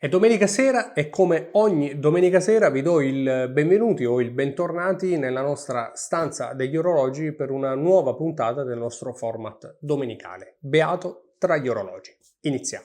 È domenica sera e come ogni domenica sera vi do il benvenuti o il bentornati nella nostra stanza degli orologi per una nuova puntata del nostro format domenicale, Beato tra gli orologi. Iniziamo.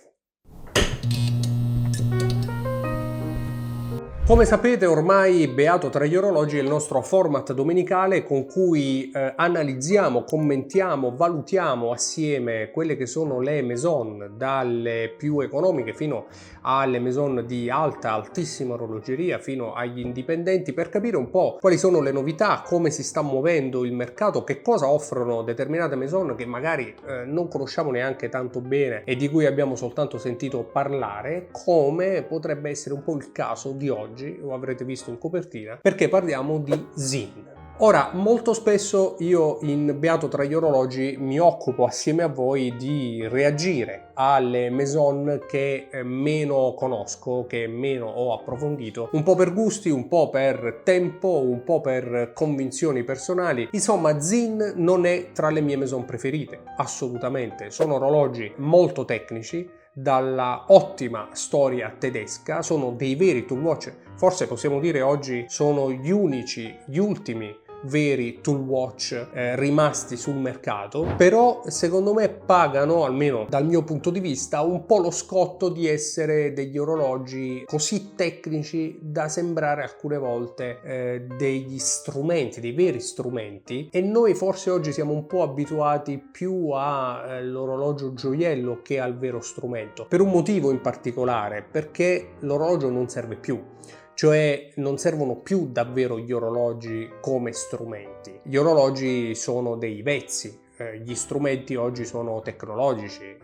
Come sapete ormai Beato tra gli orologi è il nostro format domenicale con cui analizziamo, commentiamo, valutiamo assieme quelle che sono le maison, dalle più economiche fino alle maison di altissima orologeria, fino agli indipendenti, per capire un po' quali sono le novità, come si sta muovendo il mercato, che cosa offrono determinate maison che magari non conosciamo neanche tanto bene e di cui abbiamo soltanto sentito parlare, come potrebbe essere un po' il caso di oggi. Lo avrete visto in copertina, perché parliamo di Zin. Ora, molto spesso io in Beato tra gli orologi mi occupo assieme a voi di reagire alle maison che meno conosco, che meno ho approfondito, un po' per gusti, un po' per tempo, un po' per convinzioni personali. Insomma, Zin non è tra le mie maison preferite, assolutamente. Sono orologi molto tecnici, dalla ottima storia tedesca, sono dei veri tool watch, forse possiamo dire oggi sono gli ultimi veri tool watch rimasti sul mercato, però secondo me pagano, almeno dal mio punto di vista, un po' lo scotto di essere degli orologi così tecnici da sembrare alcune volte degli strumenti, dei veri strumenti, e noi forse oggi siamo un po' abituati più all'orologio gioiello che al vero strumento, per un motivo in particolare, perché l'orologio non serve più. Cioè non servono più davvero gli orologi come strumenti. Gli orologi sono dei vezzi, gli strumenti oggi sono tecnologici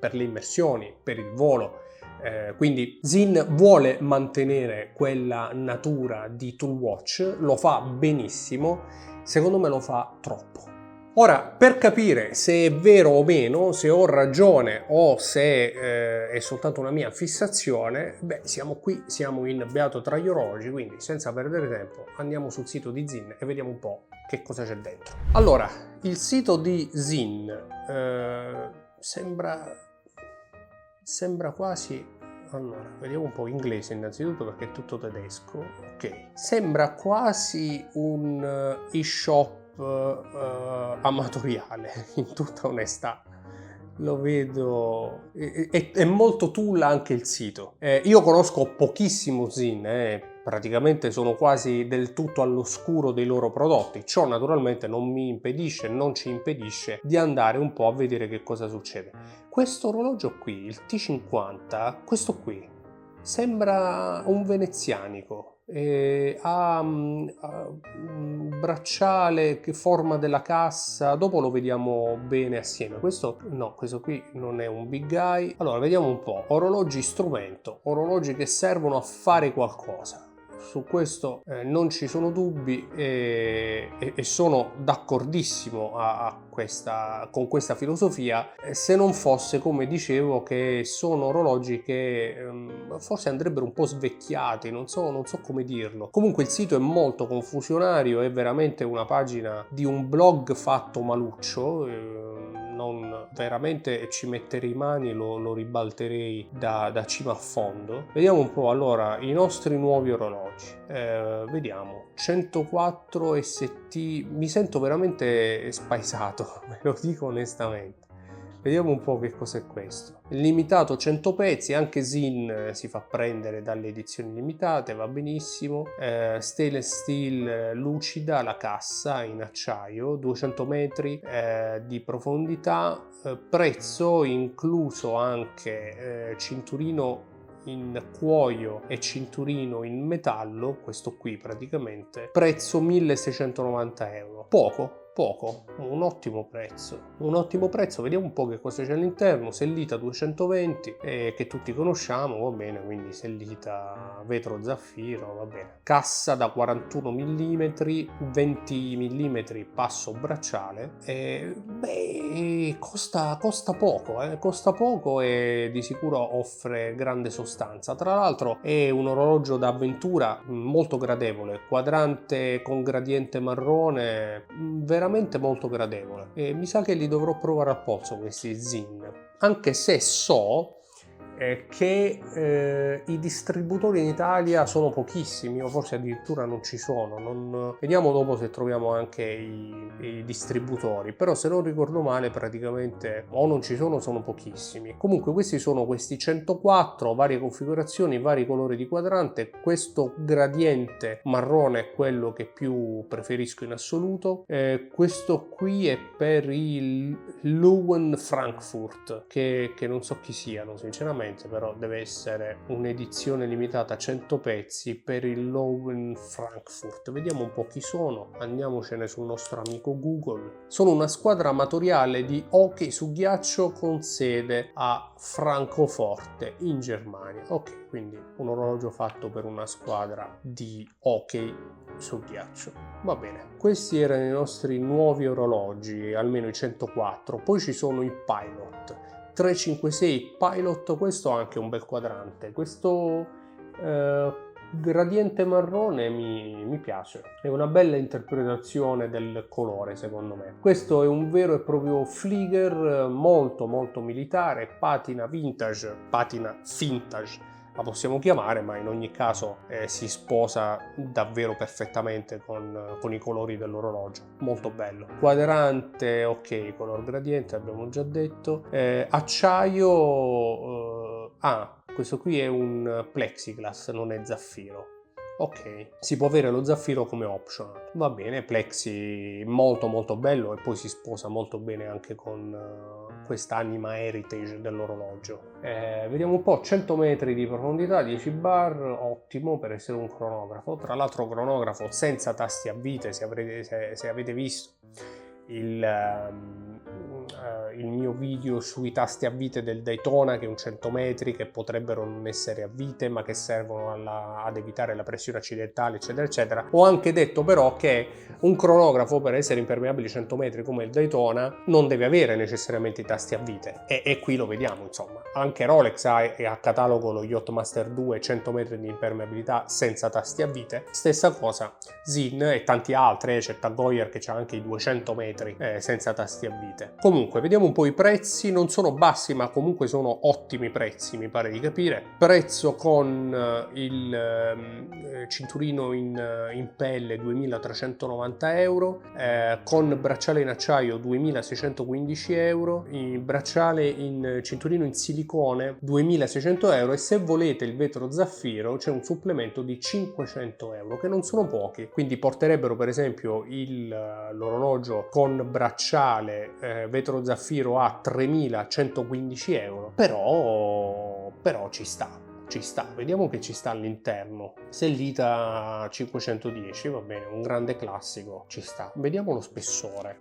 per le immersioni, per il volo. Quindi Zin vuole mantenere quella natura di tool watch, lo fa benissimo, secondo me lo fa troppo. Ora, per capire se è vero o meno, se ho ragione o se è soltanto una mia fissazione, siamo qui, siamo in Beato tra gli orologi, quindi senza perdere tempo andiamo sul sito di Zin e vediamo un po' che cosa c'è dentro. Allora, il sito di Zin sembra quasi... Allora, vediamo un po' inglese innanzitutto perché è tutto tedesco. Ok, sembra quasi un e-shop amatoriale, in tutta onestà. Lo vedo, è molto tool anche il sito. Io conosco pochissimo Zin, praticamente sono quasi del tutto all'oscuro dei loro prodotti. Ciò naturalmente non ci impedisce di andare un po' a vedere che cosa succede. Questo orologio qui, il T50, questo qui sembra un venezianico. Ha un bracciale che forma della cassa, dopo lo vediamo bene assieme. Questo qui non è un big guy. Allora vediamo un po': orologi strumento, orologi che servono a fare qualcosa. Su questo non ci sono dubbi e sono d'accordissimo con questa filosofia, se non fosse, come dicevo, che sono orologi che forse andrebbero un po' svecchiati, non so come dirlo. Comunque il sito è molto confusionario, è veramente una pagina di un blog fatto maluccio, non veramente ci metterei i mani e lo ribalterei da cima a fondo. Vediamo un po', allora, i nostri nuovi orologi. Vediamo, 104 ST, mi sento veramente spaesato, ve lo dico onestamente. Vediamo un po' che cos'è questo. Limitato 100 pezzi, anche Zin si fa prendere dalle edizioni limitate, va benissimo. Stainless steel lucida, la cassa in acciaio, 200 metri di profondità, prezzo incluso anche cinturino in cuoio e cinturino in metallo, questo qui praticamente, prezzo 1.690 euro. Poco, un ottimo prezzo. Vediamo un po' che cosa c'è all'interno. Sellita 220 che tutti conosciamo, va bene, quindi sellita vetro zaffiro, va bene. Cassa da 41 mm, 20 mm passo bracciale, costa poco e di sicuro offre grande sostanza. Tra l'altro è un orologio da avventura molto gradevole, quadrante con gradiente marrone, veramente molto gradevole, e mi sa che li dovrò provare al polso questi Zin, anche se so che i distributori in Italia sono pochissimi o forse addirittura non ci sono. Vediamo dopo se troviamo anche i distributori, però se non ricordo male praticamente o non ci sono pochissimi. Comunque questi sono questi 104, varie configurazioni, vari colori di quadrante. Questo gradiente marrone è quello che più preferisco in assoluto. Questo qui è per il Löwen Frankfurt, che non so chi siano sinceramente, però deve essere un'edizione limitata a 100 pezzi per il Löwen Frankfurt. Vediamo un po' chi sono, andiamocene sul nostro amico Google. Sono una squadra amatoriale di hockey su ghiaccio con sede a Francoforte in Germania. Ok, quindi un orologio fatto per una squadra di hockey sul ghiaccio. Va bene, questi erano i nostri nuovi orologi, almeno i 104. Poi ci sono i Pilot 356 Pilot. Questo ha anche un bel quadrante. Questo gradiente marrone mi piace, è una bella interpretazione del colore secondo me. Questo è un vero e proprio Flieger, molto militare, patina vintage la possiamo chiamare, ma in ogni caso si sposa davvero perfettamente con i colori dell'orologio. Molto bello. Quadrante, ok, color gradiente, abbiamo già detto. Acciaio, questo qui è un plexiglass, non è zaffiro. Ok, si può avere lo zaffiro come optional. Va bene, plexi molto bello, e poi si sposa molto bene anche con questa anima heritage dell'orologio. Vediamo un po', 100 metri di profondità, 10 bar, ottimo per essere un cronografo. Tra l'altro cronografo senza tasti a vite, se avete visto il mio video sui tasti a vite del Daytona, che è un 100 metri, che potrebbero non essere a vite ma che servono ad evitare la pressione accidentale eccetera eccetera. Ho anche detto però che un cronografo, per essere impermeabile 100 metri come il Daytona, non deve avere necessariamente i tasti a vite, e qui lo vediamo. Insomma, anche Rolex ha a catalogo lo Yachtmaster 2 100 metri di impermeabilità senza tasti a vite. Stessa cosa Sinn e tanti altri, c'è Tag Heuer che ha anche i 200 metri senza tasti a vite. Comunque vediamo un po' i prezzi, non sono bassi ma comunque sono ottimi prezzi, mi pare di capire. Prezzo con il cinturino in pelle 2.390 euro, con bracciale in acciaio 2.615 euro, il bracciale in cinturino in silicone 2.600 euro, e se volete il vetro zaffiro c'è un supplemento di 500 euro, che non sono pochi, quindi porterebbero per esempio l'orologio con bracciale vetro zaffiro a 3.115 euro, però ci sta. Vediamo che ci sta all'interno. Sellita 510, va bene, un grande classico, ci sta. Vediamo lo spessore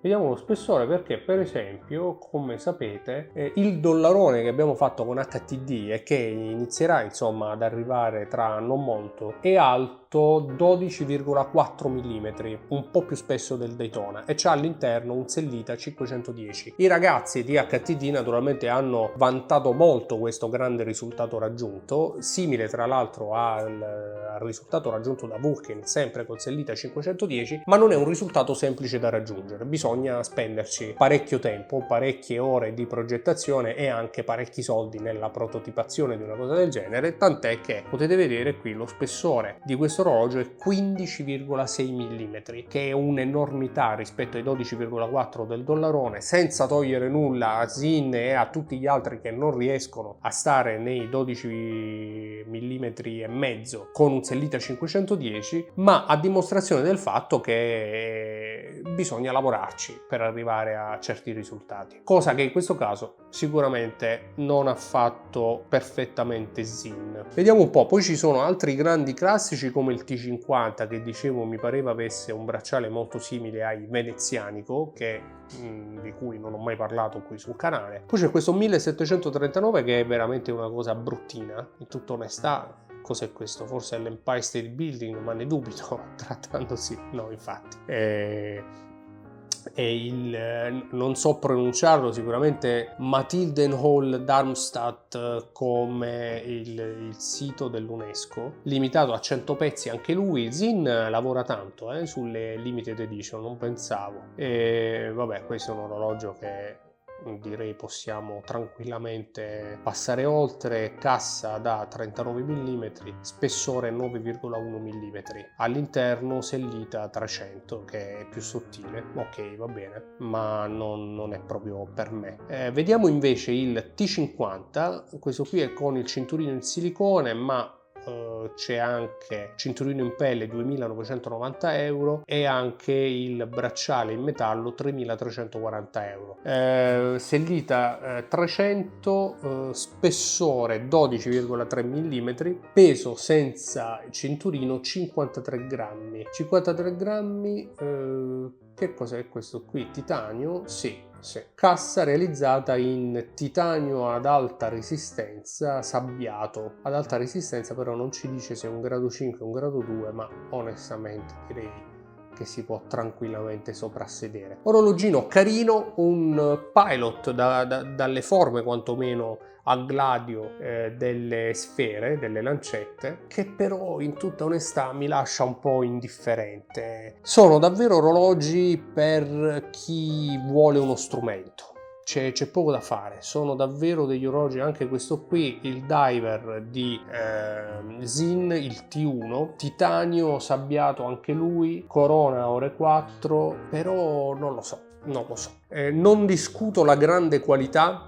perché per esempio, come sapete, il dollarone che abbiamo fatto con HTD e che inizierà insomma ad arrivare tra non molto è alto 12,4 mm, un po' più spesso del Daytona, e c'ha all'interno un Sellita 510. I ragazzi di HTD naturalmente hanno vantato molto questo grande risultato raggiunto, simile tra l'altro al risultato raggiunto da Vulcan sempre con Sellita 510, ma non è un risultato semplice da raggiungere. Bisogna spenderci parecchio tempo, parecchie ore di progettazione e anche parecchi soldi nella prototipazione di una cosa del genere, tant'è che potete vedere qui lo spessore di questo orologio è 15,6 mm, che è un'enormità rispetto ai 12,4 del dollarone, senza togliere nulla a Sinn e a tutti gli altri che non riescono a stare nei 12 mm e mezzo con un Sellita 510, ma a dimostrazione del fatto che bisogna lavorarci per arrivare a certi risultati, cosa che in questo caso sicuramente non ha fatto perfettamente Sinn. Vediamo un po', poi ci sono altri grandi classici come il T50, che dicevo mi pareva avesse un bracciale molto simile ai Venezianico, di cui non ho mai parlato qui sul canale. Poi c'è questo 1739 che è veramente una cosa bruttina, in tutta onestà. Cos'è questo? Forse è l'Empire State Building, ma ne dubito, trattandosi... No, infatti. Non so pronunciarlo, sicuramente Matildenhall Darmstadt come il sito dell'UNESCO, limitato a 100 pezzi anche lui. Sinn lavora tanto sulle limited edition, non pensavo. E vabbè, questo è un orologio che direi possiamo tranquillamente passare oltre. Cassa da 39 mm, spessore 9,1 mm, all'interno sellita 300 che è più sottile. Ok, va bene, ma non è proprio per me. Vediamo invece il T50, questo qui è con il cinturino in silicone, ma c'è anche cinturino in pelle 2.990 euro e anche il bracciale in metallo 3.340 euro. Sellita 300, spessore 12,3 mm, peso senza cinturino 53 grammi. 53 grammi, che cos'è questo qui? Titanio? Sì. Cassa realizzata in titanio ad alta resistenza, sabbiato ad alta resistenza, però non ci dice se è un grado 5 o un grado 2, ma onestamente direi che si può tranquillamente soprassedere. Orologino carino, un pilot dalle forme quantomeno a gladio delle sfere, delle lancette, che però in tutta onestà mi lascia un po' indifferente. Sono davvero orologi per chi vuole uno strumento. C'è poco da fare, sono davvero degli orologi. Anche questo qui, il diver di Sinn, il T1, titanio sabbiato anche lui, corona ore 4, però non lo so. Non discuto la grande qualità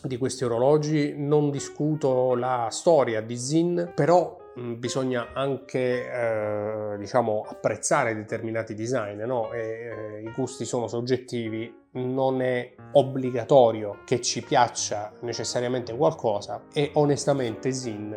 di questi orologi, non discuto la storia di Sinn, però bisogna anche diciamo apprezzare determinati design, no? I gusti sono soggettivi, non è obbligatorio che ci piaccia necessariamente qualcosa, e onestamente Sinn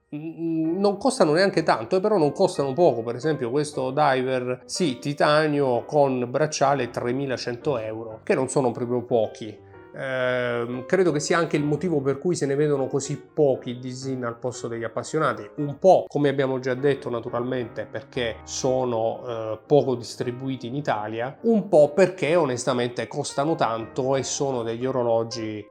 non costano neanche tanto, però non costano poco. Per esempio questo diver, sì, titanio con bracciale 3.100 euro, che non sono proprio pochi. Credo che sia anche il motivo per cui se ne vedono così pochi di Sinn al posto degli appassionati, un po' come abbiamo già detto naturalmente perché sono poco distribuiti in Italia, un po' perché onestamente costano tanto e sono degli orologi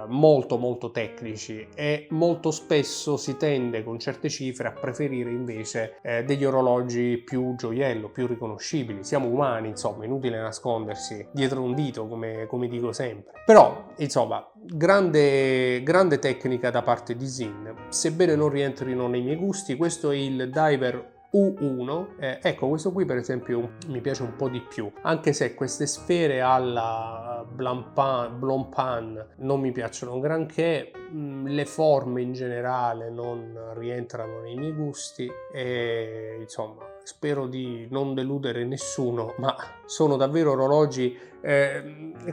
molto tecnici, e molto spesso si tende con certe cifre a preferire invece degli orologi più gioiello, più riconoscibili. Siamo umani, insomma, inutile nascondersi dietro un dito, come dico sempre. Però, insomma, grande tecnica da parte di Sinn, sebbene non rientrino nei miei gusti. Questo è il diver U1, ecco, questo qui per esempio mi piace un po' di più, anche se queste sfere alla Blancpain non mi piacciono granché, le forme in generale non rientrano nei miei gusti, e insomma spero di non deludere nessuno, ma sono davvero orologi,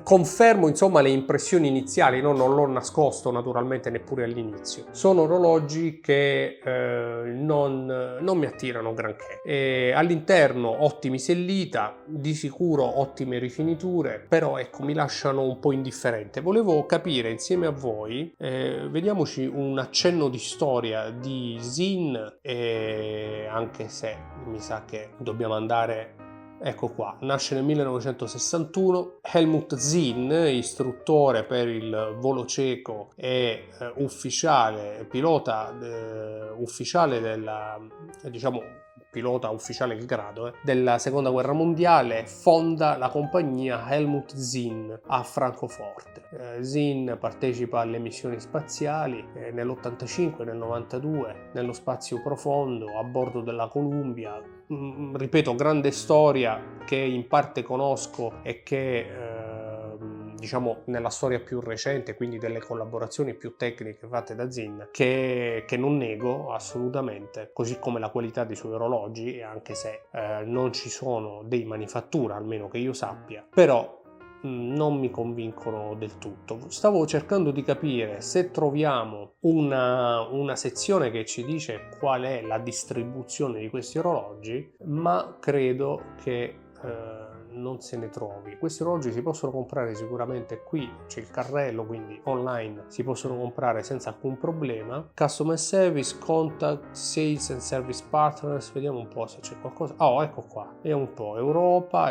confermo insomma le impressioni iniziali, no? Non l'ho nascosto naturalmente neppure all'inizio, sono orologi che non mi attirano granché. All'interno ottimi sellita, di sicuro ottime rifiniture, però ecco, mi lasciano un po' indifferente. Volevo capire insieme a voi, vediamoci un accenno di storia di Sinn, anche se mi sa che dobbiamo andare. Ecco qua, nasce nel 1961, Helmut Sinn, istruttore per il volo cieco e ufficiale, pilota ufficiale della, diciamo, pilota ufficiale il grado della seconda guerra mondiale, fonda la compagnia Helmut Sinn a Francoforte. Sinn partecipa alle missioni spaziali nell'85, nel 92, nello spazio profondo, a bordo della Columbia. Ripeto, grande storia che in parte conosco e che diciamo nella storia più recente, quindi delle collaborazioni più tecniche fatte da Sinn, che non nego assolutamente, così come la qualità dei suoi orologi, anche se non ci sono dei manifattura, almeno che io sappia, però non mi convincono del tutto. Stavo cercando di capire se troviamo una sezione che ci dice qual è la distribuzione di questi orologi, ma credo che non se ne trovi. Questi orologi si possono comprare sicuramente, qui c'è il carrello, quindi online si possono comprare senza alcun problema. Customer service, contact, sales and service partners, vediamo un po' se c'è qualcosa. Oh, ecco qua, è un po' Europa,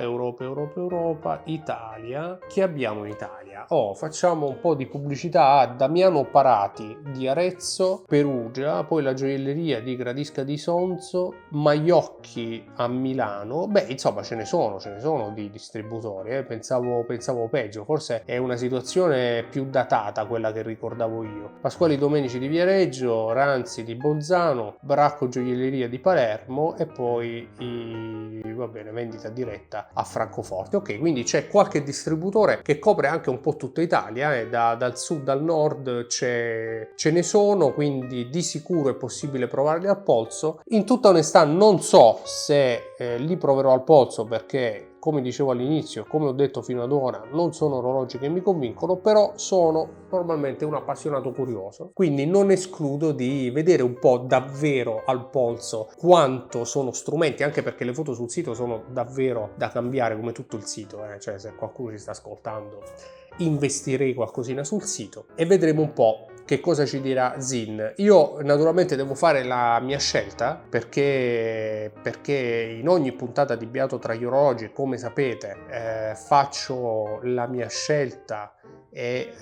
Italia. Chi abbiamo in Italia? Oh, facciamo un po' di pubblicità a Damiano Parati di Arezzo, Perugia, poi la gioielleria di Gradisca di Sonzo, Maiocchi a Milano. Beh, insomma, ce ne sono di distributori, pensavo peggio, forse è una situazione più datata quella che ricordavo io. Pasquali Domenici di Viareggio, Ranzi di Bolzano, Bracco Gioielleria di Palermo e poi va bene, vendita diretta a Francoforte. Ok, quindi c'è qualche distributore che copre anche un po' tutta Italia, dal sud al nord ce ne sono, quindi di sicuro è possibile provarli al polso. In tutta onestà non so se li proverò al polso perché, come dicevo all'inizio, come ho detto fino ad ora, non sono orologi che mi convincono, però sono normalmente un appassionato curioso, quindi non escludo di vedere un po' davvero al polso quanto sono strumenti, anche perché le foto sul sito sono davvero da cambiare, come tutto il sito, cioè se qualcuno ci sta ascoltando investirei qualcosina sul sito e vedremo un po' che cosa ci dirà Zin. Io naturalmente devo fare la mia scelta perché in ogni puntata di Beato tra gli orologi, come sapete, faccio la mia scelta e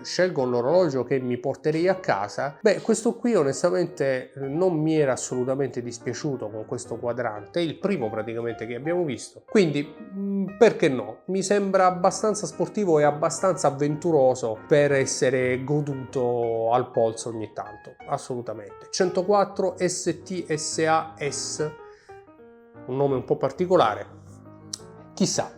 scelgo l'orologio che mi porterei a casa. Questo qui onestamente non mi era assolutamente dispiaciuto con questo quadrante, è il primo praticamente che abbiamo visto, quindi perché no? Mi sembra abbastanza sportivo e abbastanza avventuroso per essere goduto al polso ogni tanto, assolutamente. 104 STSAS, un nome un po' particolare, chissà,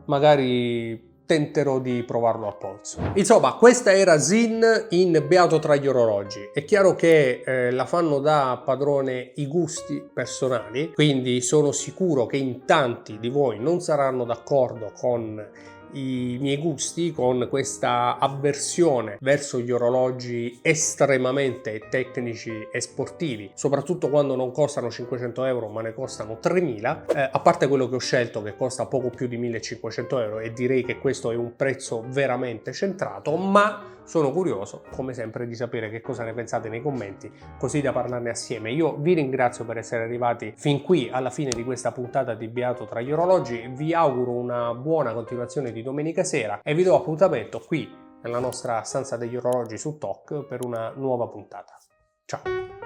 magari tenterò di provarlo al polso. Insomma, questa era Zin in Beato tra gli orologi. È chiaro che la fanno da padrone i gusti personali, quindi sono sicuro che in tanti di voi non saranno d'accordo con i miei gusti, con questa avversione verso gli orologi estremamente tecnici e sportivi, soprattutto quando non costano 500 euro ma ne costano 3000, a parte quello che ho scelto che costa poco più di 1500 euro e direi che questo è un prezzo veramente centrato, ma sono curioso come sempre di sapere che cosa ne pensate nei commenti, così da parlarne assieme. Io vi ringrazio per essere arrivati fin qui alla fine di questa puntata di Beato tra gli orologi, vi auguro una buona continuazione di domenica sera e vi do appuntamento qui nella nostra stanza degli orologi su TOC per una nuova puntata. Ciao!